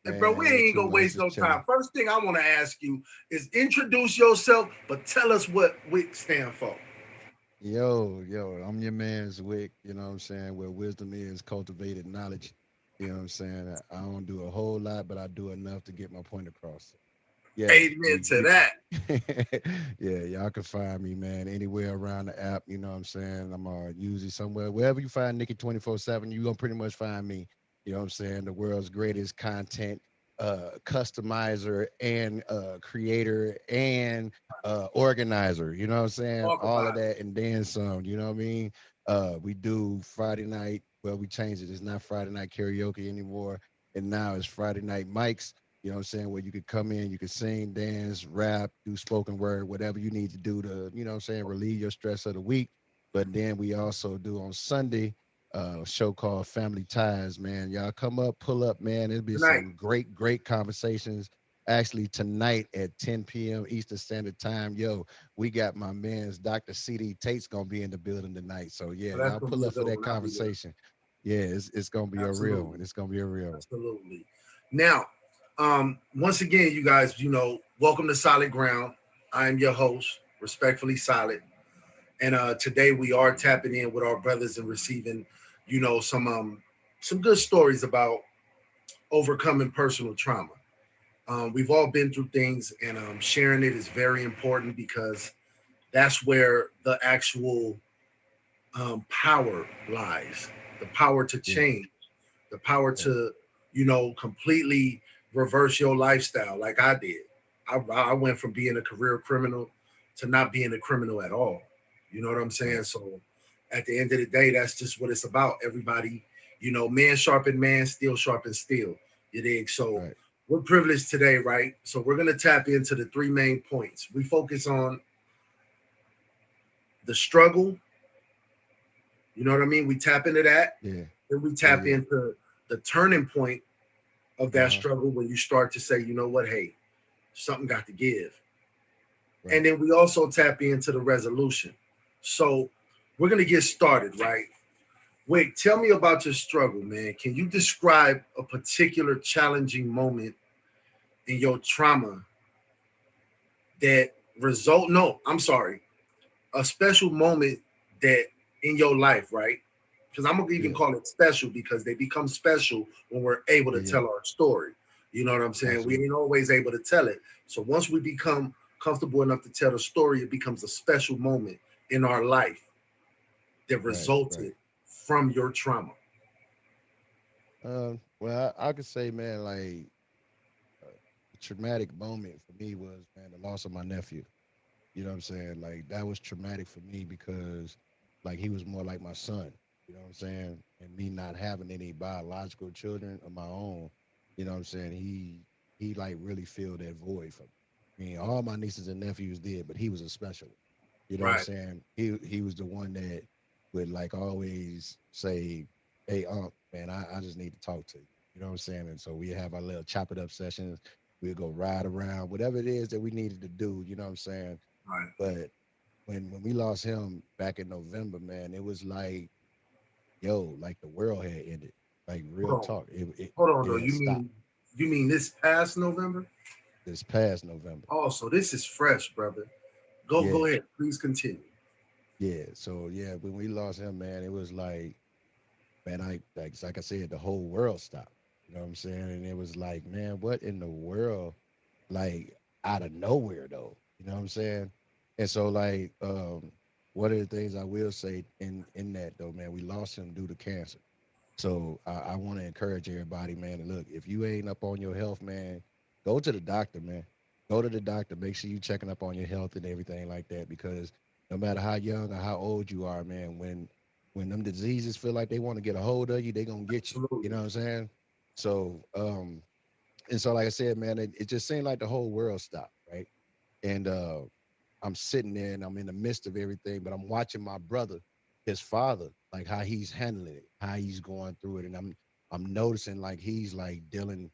Hey, bro, we Man, ain't ain't too gonna much, waste just no time. chilling. First thing I want to ask you is introduce yourself, but tell us what WIC stand for. Yo, I'm your man's Wick, you know what I'm saying? Where wisdom is cultivated knowledge. You know what I'm saying? I don't do a whole lot, but I do enough to get my point across. Yeah, Amen to that. yeah, y'all can find me, man, anywhere around the app. You know what I'm saying? I'm usually somewhere, wherever you find Nikki 24/7, you're gonna pretty much find me. You know what I'm saying? The world's greatest content customizer and creator and organizer. You know what I'm saying? Talk All of about it. that and then some. You know what I mean? We do Friday night. Well, we changed it. It's not Friday night karaoke anymore, and now it's Friday night mics. You know what I'm saying? Where you could come in, you could sing, dance, rap, do spoken word, whatever you need to do to, you know what I'm saying, relieve your stress of the week. But then we also do on Sunday a show called Family Ties, man. Y'all come up, pull up, man. It'll be Tonight. some great conversations. Actually, tonight at 10 p.m. Eastern Standard Time, yo, we got my man's Dr. CD Tate's gonna be in the building tonight. So yeah, So that's y'all gonna pull be a up for good that one. I'll be there. conversation. Yeah, it's gonna be a real one. Absolutely. It's gonna be a real one. Absolutely. Now, once again, you guys, welcome to Solid Ground. I am your host, respectfully Solid. And today we are tapping in with our brothers and receiving, some good stories about overcoming personal trauma. We've all been through things, and sharing it is very important, because that's where the actual power lies. The power to Yeah, change, the power right. to, completely reverse your lifestyle, like I did. I went from being a career criminal to not being a criminal at all. You know what I'm Right. saying? So at the end of the day, that's just what it's about. Everybody, man sharpen man, steel sharpen steel. You dig? So Right. we're privileged today, right? So we're gonna tap into the three main points. We focus on the struggle. You know what I mean? We tap into that. Yeah. Then we Yeah. tap Yeah. into the turning point of that Uh-huh. struggle, when you start to say, you know what, hey, something got to give. And Right. then we also tap into the resolution. So we're gonna get started, right? Wait, tell me about your struggle, man. Can you describe a particular challenging moment in your trauma that result? No, I'm sorry, a special moment that in your life, right? Because I'm gonna even Yeah. call it special, because they become special when we're able to Yeah. Yeah. tell our story. You know what I'm saying? We Absolutely. ain't always able to tell it. So once we become comfortable enough to tell the story, it becomes a special moment in our life that Right. Right. resulted from your trauma. Well, I could say, man, like a traumatic moment for me was, man, the loss of my nephew. You know what I'm saying? Like that was traumatic for me because, like, he was more like my son. You know what I'm saying? And me not having any biological children of my own, You know what I'm saying? He like really filled that void for me. I mean, all my nieces and nephews did, but he was a special one. You know what I'm Right. saying? He was the one that would like always say, "Hey, man, I just need to talk to you." You know what I'm saying? And so we have our little chop it up sessions. We'll go ride around, whatever it is that we needed to do. You know what I'm saying? Right. But when we lost him back in November, man, it was like, yo, like the world had ended. Like real Hold on. talk, Hold on it though. had stopped You mean this past November? this past November. Oh, so this is fresh, brother. Go Yeah, ahead. Please continue. yeah. So yeah, when we lost him, man, it was like, man, I like I said, the whole world stopped. You know what I'm saying? And it was like, man, what in the world? Like out of nowhere though. You know what I'm saying? And so like one of the things I will say in that though, man, we lost him due to cancer. So I want to encourage everybody, man. And look, if you ain't up on your health, man, go to the doctor, man. Go to the doctor. Make sure you checking up on your health and everything like that. Because no matter how young or how old you are, man, when them diseases feel like they want to get a hold of you, they gonna get you. You know Absolutely. what I'm saying? So and so like I said, man, it just seemed like the whole world stopped, right? And I'm sitting there and I'm in the midst of everything, but I'm watching my brother, his father, like how he's handling it, how he's going through it, and I'm noticing like he's like dealing,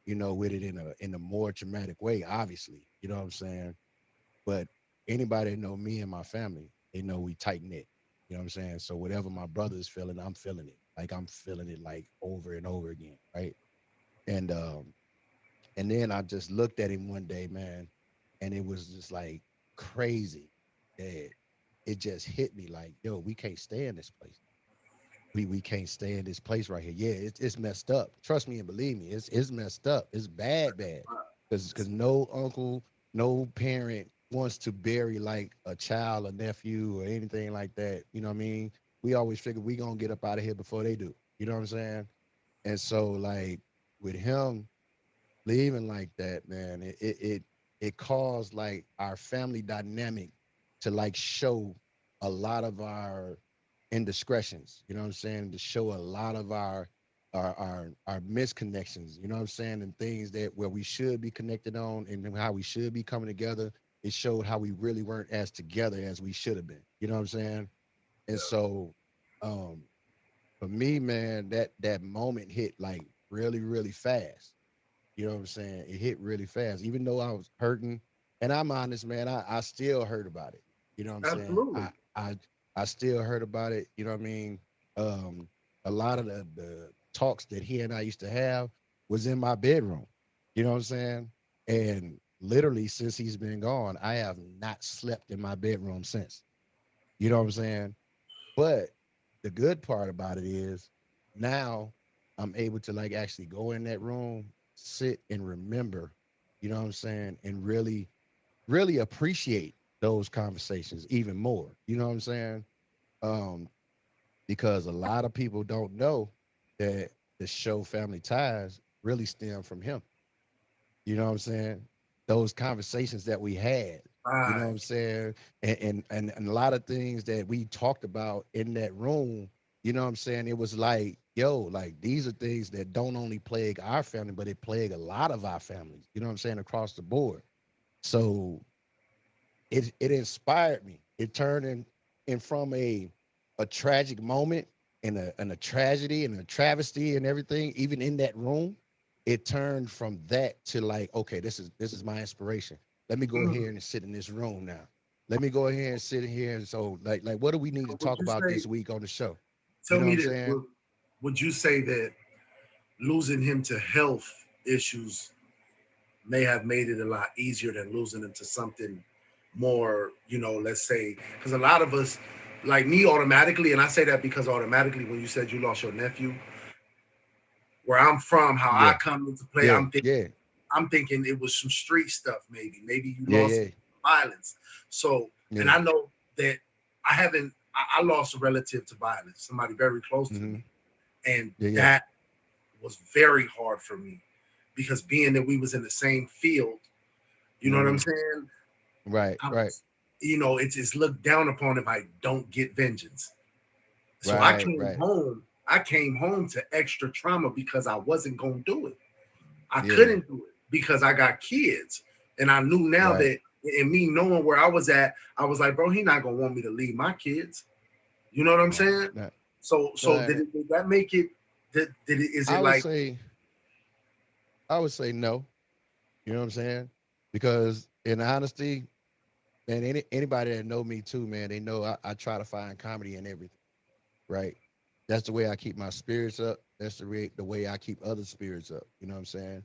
with it in a more traumatic way. Obviously, you know what I'm saying. But anybody that know me and my family, they know we tight knit. You know what I'm saying. So whatever my brother is feeling, I'm feeling it. Like I'm feeling it like over and over again, right? And and then I just looked at him one day, man, and it was just like crazy that it just hit me like, yo, we can't stay in this place. We can't stay in this place right here. Yeah, it's messed up. Trust me and believe me, it's messed up. It's bad, bad. Because no uncle, no parent wants to bury like a child, a nephew, or anything like that. You know what I mean? We always figure we gonna get up out of here before they do. You know what I'm saying? And so like with him, leaving like that, man, it caused like our family dynamic to like show a lot of our indiscretions. You know what I'm saying? To show a lot of our misconnections. You know what I'm saying? And things that where we should be connected on and how we should be coming together. It showed how we really weren't as together as we should have been. You know what I'm saying? And so, um, for me, man, that moment hit like really, really fast. You know what I'm saying? It hit really fast. Even though I was hurting, and I'm honest, man, I still heard about it. You know what I'm saying? Absolutely. I still heard about it. You know what I mean? Um, a lot of the talks that he and I used to have was in my bedroom. You know what I'm saying? And literally since he's been gone, I have not slept in my bedroom since. You know what I'm saying? But the good part about it is now I'm able to like actually go in that room, sit and remember, you know what I'm saying, and really, really appreciate those conversations even more. You know what I'm saying? Um, because a lot of people don't know that the show Family Ties really stem from him. You know what I'm saying? Those conversations that we had, you know what Right. I'm saying? And a lot of things that we talked about in that room, you know what I'm saying? It was like, yo, like these are things that don't only plague our family, but it plague a lot of our families, you know what I'm saying, across the board. So it inspired me. It turned in from a tragic moment and a tragedy and a travesty and everything, even in that room, it turned from that to like, okay, this is my inspiration. Let me go Mm. here and sit in this room now. Let me go ahead and sit in here. And so like what do we need to So would talk you about say? this week on the show? You Tell know what me I'm this. saying? Would you say that losing him to health issues may have made it a lot easier than losing him to something more? Let's say, because a lot of us, like me, automatically, and I say that because automatically, when you said you lost your nephew, where I'm from, how I Yeah, come into play, yeah, yeah, I'm thinking it was some street stuff, maybe you yeah, lost yeah, violence. So, and yeah. I know that I haven't. I lost a relative to violence, somebody very close to Hmm. me, and Yeah, yeah. that was very hard for me because being that we was in the same field, you know what I'm Hmm. saying? Right, I right, was, it's looked down upon if I don't get vengeance. So right, right. I came home to extra trauma because I wasn't gonna do it. I Yeah. couldn't do it because I got kids. And I knew now Right. that, and me knowing where I was at, I was like, bro, he not gonna want me to leave my kids. You know what I'm Right. saying? Now, So now, did that make it? Did it? Is I it would like say, I would say no. You know what I'm saying? Because in honesty, and anybody that know me too, man, they know I try to find comedy in everything. Right. That's the way I keep my spirits up. That's the way I keep other spirits up. You know what I'm saying?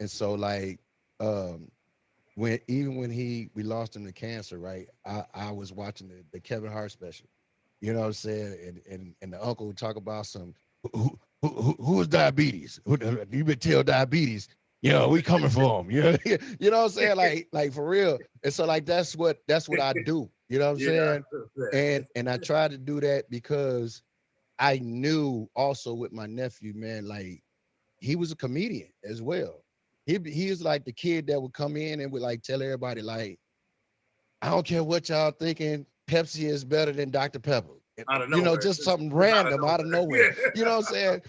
And so like um when even when we lost him to cancer, right? I was watching the Kevin Hart special. You know what I'm saying? And the uncle would talk about some who is diabetes? You been tell diabetes. You know, we coming for him. You know, you know what I'm saying? Like for real. And so like that's what I do. You know what I'm yeah, I saying? feel that. And I try to do that because I knew also with my nephew, man, like he was a comedian as well. He is like the kid that would come in and would like tell everybody like, I don't care what y'all thinking, Pepsi is better than Dr. Pepper. Out of You know, nowhere, just something just out of random out of nowhere. nowhere. You know what I'm saying?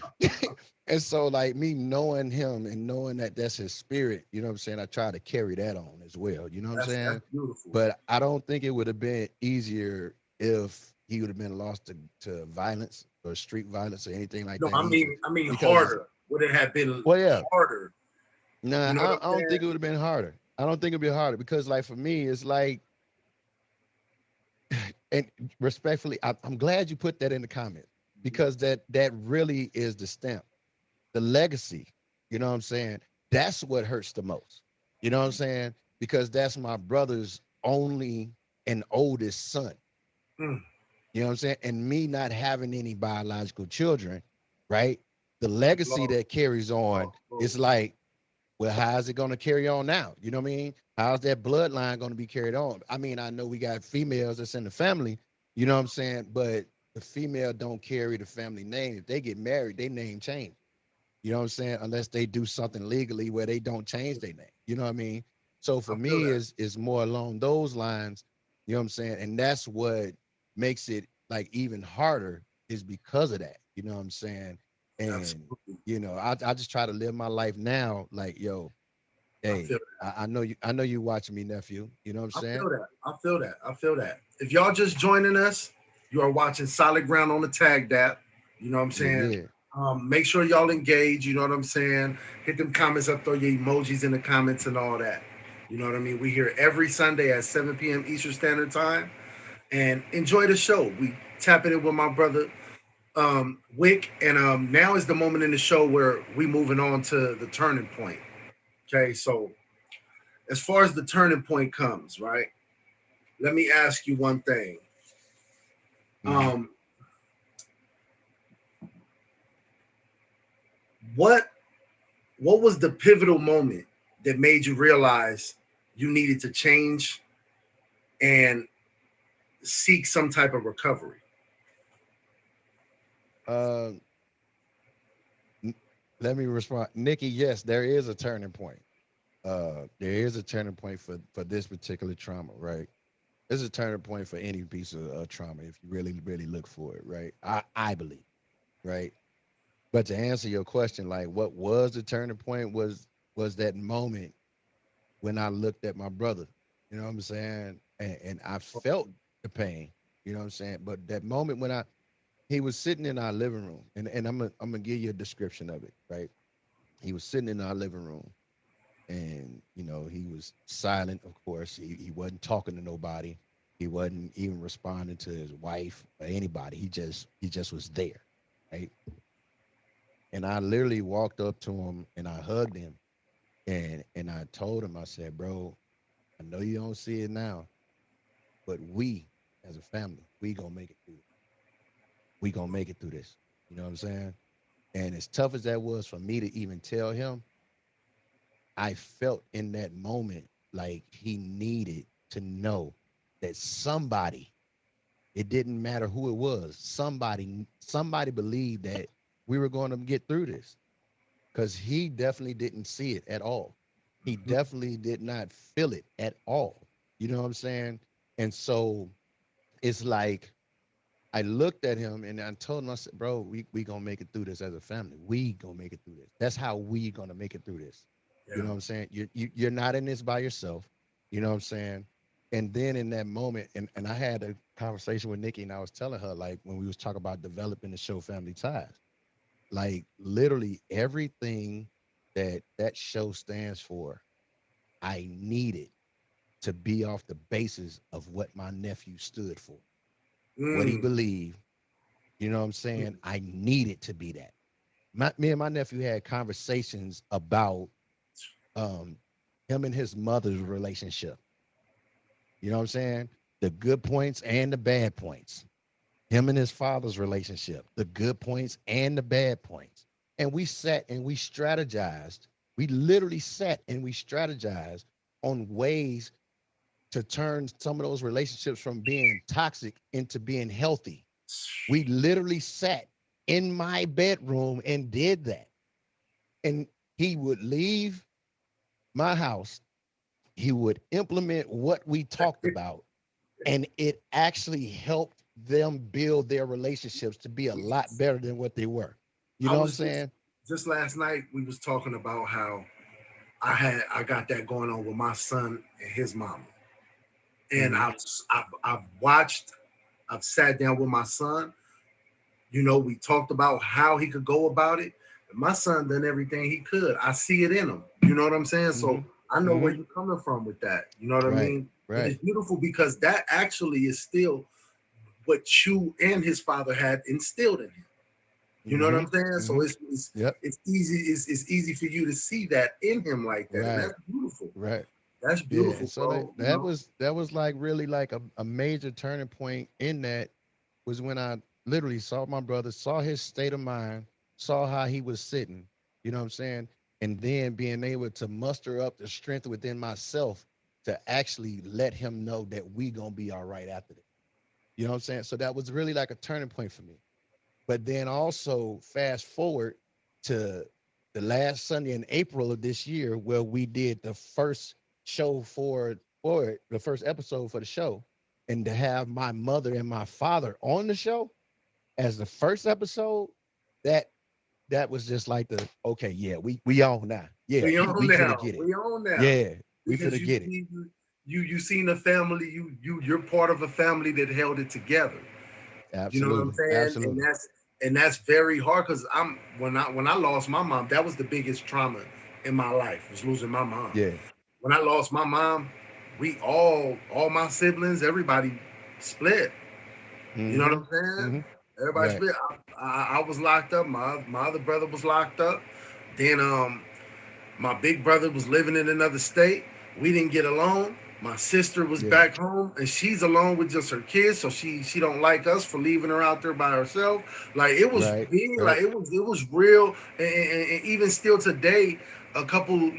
And so like me knowing him and knowing that that's his spirit, you know what I'm saying? I try to carry that on as well. You know what I'm That's saying? beautiful. But I don't think it would have been easier if he would have been lost to violence or street violence or anything like No, that either. I mean Because harder. Would it have been well, yeah, harder? nah, You know what I'm I don't think saying? it would have been harder. I don't think it'd be harder because like for me, it's like and respectfully, I'm glad you put that in the comments because that really is the stamp, the legacy. You know what I'm saying? That's what hurts the most. You know what I'm saying? Because that's my brother's only and oldest son. Mm, You know what I'm saying? And me not having any biological children, right? The legacy lost, that carries on lost both. is like, well, how's it going to carry on now? You know what I mean? How's that bloodline going to be carried on? I mean, I know we got females that's in the family, you know what I'm saying? But the female don't carry the family name. If they get married, they name change. You know what I'm saying? Unless they do something legally where they don't change their name. You know what I mean? So I for feel me, that. is more along those lines. You know what I'm saying? And that's what makes it like even harder is because of that. You know what I'm saying? And Absolutely. I just try to live my life now, like, yo, I feel hey, I know you watching me, nephew. You know what I'm I saying? feel that. I feel that. I feel that. If y'all just joining us, you are watching Solid Ground on the Tag Dap. You know what I'm Yeah, saying? yeah. Make sure y'all engage. You know what I'm saying? Hit them comments up, throw your emojis in the comments and all that. You know what I mean? We here every Sunday at 7 p.m. Eastern Standard Time. And enjoy the show. We tapping in with my brother Wick, and now is the moment in the show where we moving on to the turning point. Okay, so as far as the turning point comes, right? Let me ask you one thing. Hmm. Um, what what was the pivotal moment that made you realize you needed to change and seek some type of recovery? Uh, n- Let me respond, Nikki. Yes, there is a turning point. There is a turning point for this particular trauma, right? There's a turning point for any piece of trauma if you really, really look for it, right? I believe, right? But to answer your question, like what was the turning point was that moment when I looked at my brother, you know what I'm saying? And I felt the pain, you know what I'm saying? But that moment when he was sitting in our living room, and I'm gonna give you a description of it, right? He was sitting in our living room and he was silent, of course. He wasn't talking to nobody. He wasn't even responding to his wife or anybody. He just was there, right? And I literally walked up to him and I hugged him and I told him, I said, bro, I know you don't see it now, but we as a family, we gonna make it through it. We gonna make it through this. You know what I'm saying? And as tough as that was for me to even tell him, I felt in that moment like he needed to know that somebody, it didn't matter who it was, somebody believed that we were going to get through this because he definitely didn't see it at all. He Mhm. definitely did not feel it at all. You know what I'm saying? And so it's like I looked at him and I told him, I said, bro, we gonna make it through this as a family. We gonna make it through this. That's how we gonna make it through this. You Yeah. know what I'm saying? You're not in this by yourself. You know what I'm saying? And then in that moment, and I had a conversation with Nikki, and I was telling her, like, when we was talking about developing the show Family Ties, like literally everything that show stands for, I needed to be off the basis of what my nephew stood for, what he Mm. believed. You know what I'm saying? I needed to be that. Me and my nephew had conversations about um, him and his mother's relationship. You know what I'm saying? The good points and the bad points. Him and his father's relationship, the good points and the bad points. And we sat and we strategized. We literally sat and we strategized on ways to turn some of those relationships from being toxic into being healthy. We literally sat in my bedroom and did that. And he would leave my house, he would implement what we talked about, and it actually helped them build their relationships to be a lot better than what they were. You I know what I'm was saying? just last night we was talking about how I got that going on with my son and his mama, and Hmm. I've watched, I've sat down with my son. You know, we talked about how he could go about it. My son done everything he could. I see it in him. You know what I'm saying? Hmm. So I know where Hmm. you're coming from with that. You know what I Right. mean? And Right. it's beautiful because that actually is still what you and his father had instilled in him. You know what Hmm. I'm saying? So Hmm. Yep. it's easy, it's easy for you to see that in him like that. And Right. that's beautiful. Right. That's Yeah. And beautiful, so bro. You that know? was like really like a major turning point in that was when I literally saw my brother, saw his state of mind, saw how he was sitting, you know what I'm saying? And then being able to muster up the strength within myself to actually let him know that we gonna be all right after this. You know what I'm saying? So that was really like a turning point for me. But then also fast forward to the last Sunday in April of this year where we did the first show for it, the first episode for the show, and to have my mother and my father on the show as the first episode, that that was just like the okay, yeah, we on now. Yeah, We on we finna now. get it. We on now. Yeah, we Because finna you get it. see you seen a family, you're part of a family that held it together. You know what I'm Absolutely. saying? Absolutely. And that's very hard because I'm when I lost my mom, that was the biggest trauma in my life was losing my mom. Yeah. When I lost my mom, we all my siblings, everybody split. You know what Mm-hmm. I'm saying? Mm-hmm. Everybody Right. split. I was locked up. My other brother was locked up. Then my big brother was living in another state. We didn't get along. My sister was Yeah. back home, and she's alone with just her kids, so she don't like us for leaving her out there by herself. Like it was Right. big, like Right. it was real, and even still today, a couple,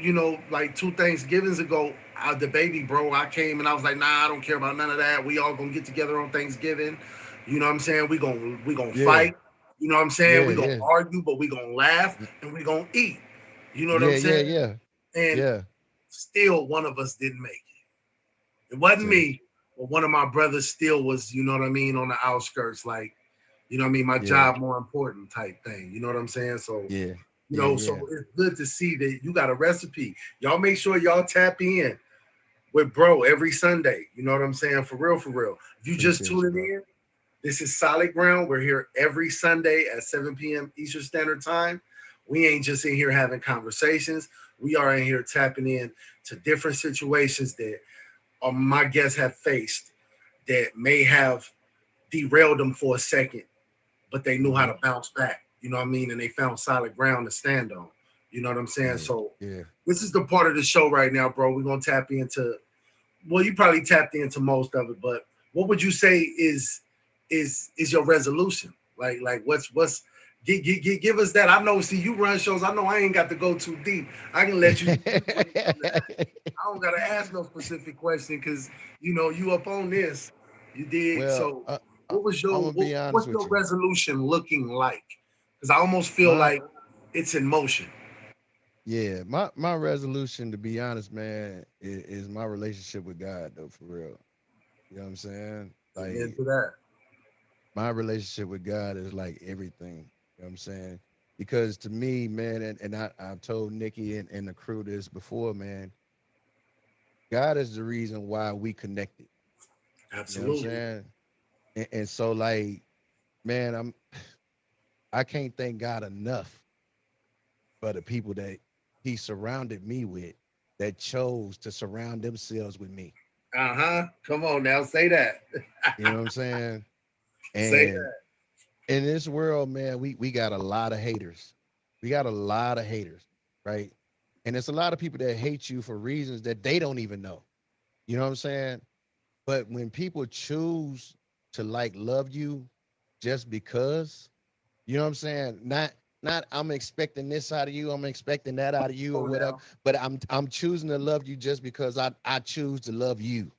like 2 Thanksgivings ago, the baby bro, I came and I was like, nah, I don't care about none of that. We all gonna get together on Thanksgiving. You know what I'm saying? We gonna Yeah. fight. You know what I'm saying? Yeah. We gonna Yeah. argue, but we gonna laugh and we gonna eat. You know what I'm Yeah. saying? Yeah. Yeah. And Yeah. still, one of us didn't make it. It wasn't See. me, but one of my brothers still was, you know what I mean, on the outskirts, like, you know what I mean, my Yeah. job more important type thing. You know what I'm saying? So, Yeah. Yeah. so Yeah. it's good to see that you got a recipe. Y'all make sure y'all tap in with bro every Sunday. You know what I'm saying? For real, for real. If you just Appreciate you, tuning bro. in, this is Solid Ground. We're here every Sunday at 7 p.m. Eastern Standard Time. We ain't just in here having conversations. We are in here tapping in to different situations that my guests have faced that may have derailed them for a second, but they knew how Mm-hmm. to bounce back. You know what I mean? And they found solid ground to stand on. You know what I'm saying? Yeah. So Yeah. this is the part of the show right now, bro. We're gonna tap into. Well, you probably tapped into most of it, but what would you say is your resolution? Like what's give us that. I know. See, you run shows. I know I ain't got to go too deep. I can let you when it comes to that. I don't gotta ask no specific question because you up on this. You did. Well, So what was I'm your gonna be honest what's with your you. resolution looking like? Because I almost feel My like it's in motion. Yeah, my resolution, to be honest, man, is my relationship with God, though, for real. You know what I'm saying? Amen Like to that. my relationship with God is like everything. You know what I'm saying? Because to me, man, and I've told Nikki and the crew this before, man, God is the reason why we connected. You know what I'm Absolutely. saying? And so like, man, I can't thank God enough for the people that he surrounded me with that chose to surround themselves with me. Uh-huh. Come on now, say that. You know what I'm saying? Say And in this world, man, we got a lot of haters. We got a lot of haters, right? And it's a lot of people that hate you for reasons that they don't even know. You know what I'm saying? But when people choose to like love you just because, you know what I'm saying? Not I'm expecting this out of you, I'm expecting that out of you or oh whatever, now. but I'm choosing to love you just because I choose to love you,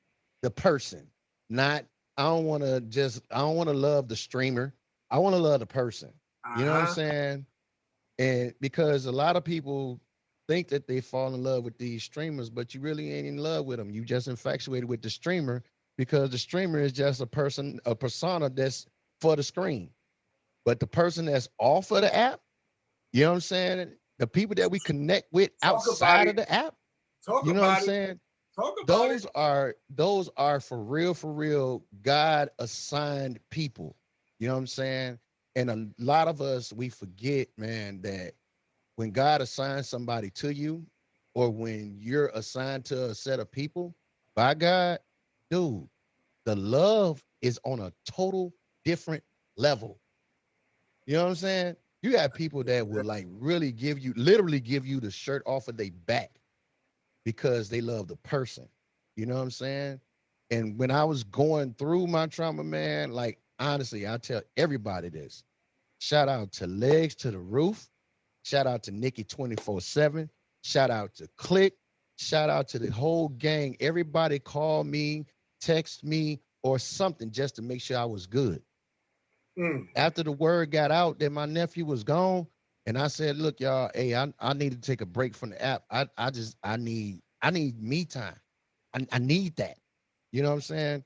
the person. Not I don't want to love the streamer. I want to love the person. You know what I'm Uh-huh. saying? And because a lot of people think that they fall in love with these streamers, but you really ain't in love with them. You just infatuated with the streamer because the streamer is just a persona that's for the screen. But the person that's off of the app, you know what I'm saying? The people that we connect with Talk about outside it. of the app, Talk you know what I'm about it. saying? Talk about it. Those are for real, God assigned people. You know what I'm saying? And a lot of us we forget, man, that when God assigns somebody to you, or when you're assigned to a set of people by God, dude, the love is on a total different level. You know what I'm saying? You got people that will like really literally give you the shirt off of their back because they love the person. You know what I'm saying? And when I was going through my trauma, man, like honestly, I tell everybody this. Shout out to Legs to the Roof. Shout out to Nikki 24/7. Shout out to Click. Shout out to the whole gang. Everybody call me, text me, or something just to make sure I was good. Mm. After the word got out that my nephew was gone, and I said, "Look, y'all, hey, I need to take a break from the app. I need me time. I need that. You know what I'm saying?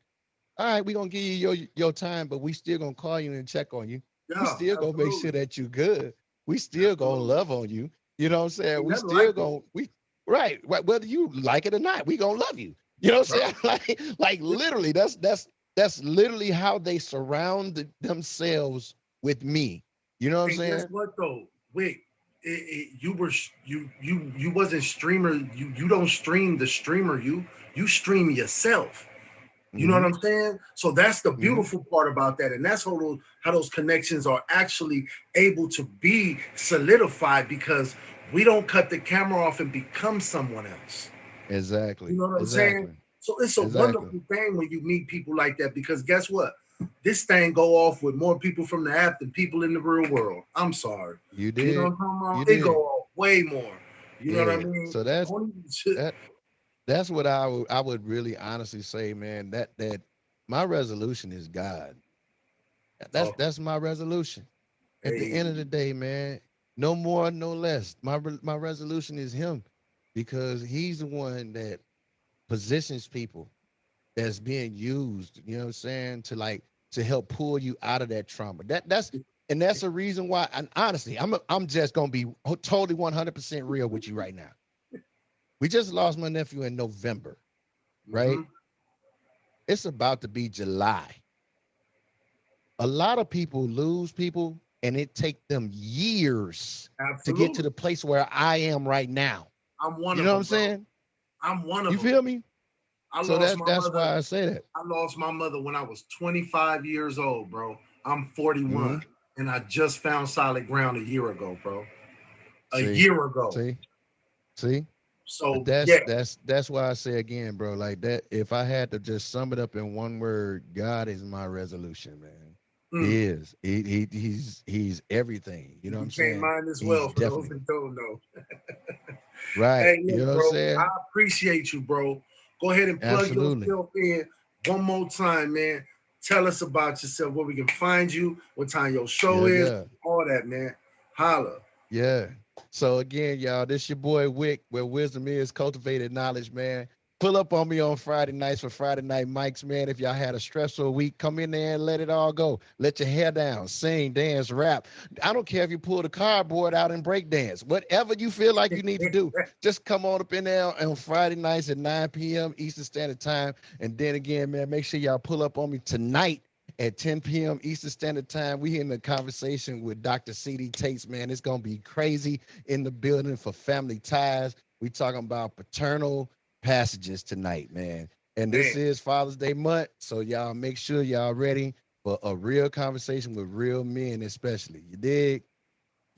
All right, we gonna give you your time, but we still gonna call you and check on you. We Yeah, still gonna make sure absolutely. that you good. We still gonna Absolutely. love on you. You know what I'm saying? Ain't We nothing still like it. gonna we right, whether you like it or not, we gonna love you. You know what I'm saying? Bro. Like literally, that's literally how they surround themselves with me. You know what I'm And guess saying? what though? Wait, you were you wasn't streamer. You don't stream the streamer. You stream yourself. You know what Mm-hmm. I'm saying? So that's the Mm-hmm. beautiful part about that, and that's how those connections are actually able to be solidified because we don't cut the camera off and become someone else. You Exactly. know what I'm saying? Exactly. So it's a Exactly. wonderful thing when you meet people like that because guess what? This thing go off with more people from the app than people in the real world. I'm sorry. You You know what did. I'm talking You about? It go did. off way more. You know what I Yeah. mean? So that's Don't even that that's what I would really honestly say, man. That my resolution is God. That's talk. that's my resolution. At the Hey, end of the day, man, no more, no less. My resolution is Him, because He's the one that positions people that's being used. You know what I'm saying? To help pull you out of that trauma. That's a reason why. And honestly, I'm just gonna be totally 100% real with you right now. We just lost my nephew in November, right? mm-hmm, It's about to be July. A lot of people lose people and it take them years to get to absolutely. the place where I am right now. I'm one You of know what I'm them, bro. saying? I'm one of You them. feel me? I So lost that my that's mother. why I say that. I lost my mother when I was 25 years old, bro. I'm 41, Hmm. and I just found solid ground a year ago, bro. A See, year ago. see, see. But So that's yeah, that's that's why I say again, bro. Like that. If I had to just sum it up in one word, God is my resolution, man. mm, He is. He's everything. You you know what I'm became saying? mine as He's well. For those definitely that don't know. right. Hey, You know look, what I'm bro. I saying? appreciate you, bro. Go ahead and plug Absolutely. yourself in one more time, man. Tell us about yourself, where we can find you, what time your show Yeah, is, yeah. all that, man. Holla. Yeah. So again, y'all, this your boy Wick, where wisdom is cultivated knowledge, man. Pull up on me on Friday nights for Friday Night Mics, man. If y'all had a stressful week, come in there and let it all go. Let your hair down, sing, dance, rap. I don't care if you pull the cardboard out and break dance. Whatever you feel like you need to do, just come on up in there on Friday nights at 9 p.m. Eastern Standard Time. And then again, man, make sure y'all pull up on me tonight at 10 p.m. Eastern Standard Time. We in the conversation with Dr. C.D. Tates, man. It's going to be crazy in the building for Family Ties. We talking about paternal passages tonight, man. And this is Father's Day month, so y'all make sure y'all ready for a real conversation with real men, especially. You dig?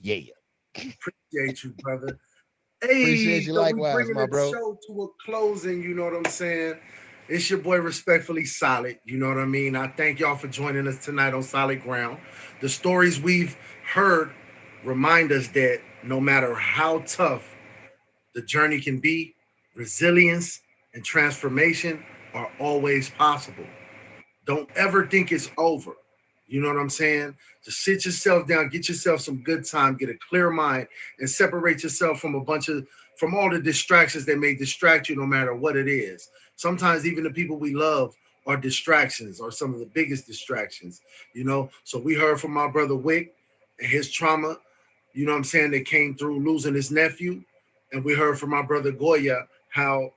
Yeah. Appreciate you, brother. Hey, Appreciate you likewise, my bro. Show to a closing, you know what I'm saying? It's your boy, Respectfully Solid. You know what I mean? I thank y'all for joining us tonight on Solid Ground. The stories we've heard remind us that no matter how tough the journey can be, resilience and transformation are always possible. Don't ever think it's over. You know what I'm saying? Just sit yourself down, get yourself some good time, get a clear mind, and separate yourself from from all the distractions that may distract you no matter what it is. Sometimes even the people we love are distractions, or some of the biggest distractions, you know? So we heard from my brother Wick and his trauma, you know what I'm saying, that came through losing his nephew. And we heard from my brother Goya how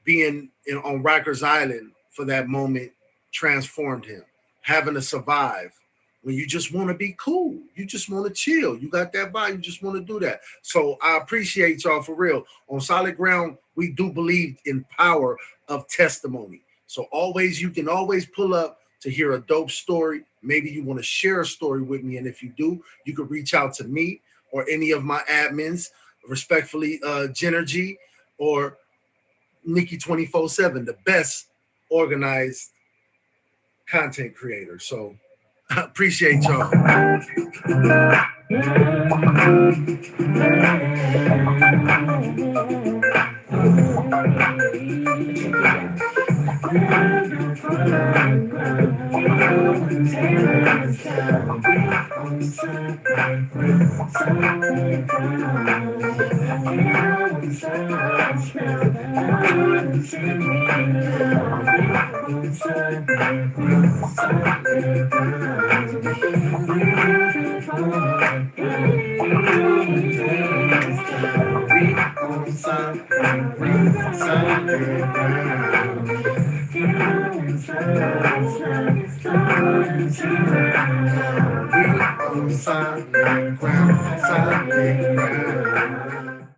being on Rikers Island for that moment transformed him. Having to survive when you just want to be cool, you just want to chill, you got that vibe, you just want to do that. So I appreciate y'all for real. On Solid Ground, we do believe in power of testimony. So you can always pull up to hear a dope story. Maybe you want to share a story with me, and if you do, you can reach out to me or any of my admins. Respectfully, Genergy or Nikki 24/7, the best organized content creator. So I appreciate y'all. Solid ground, solid ground.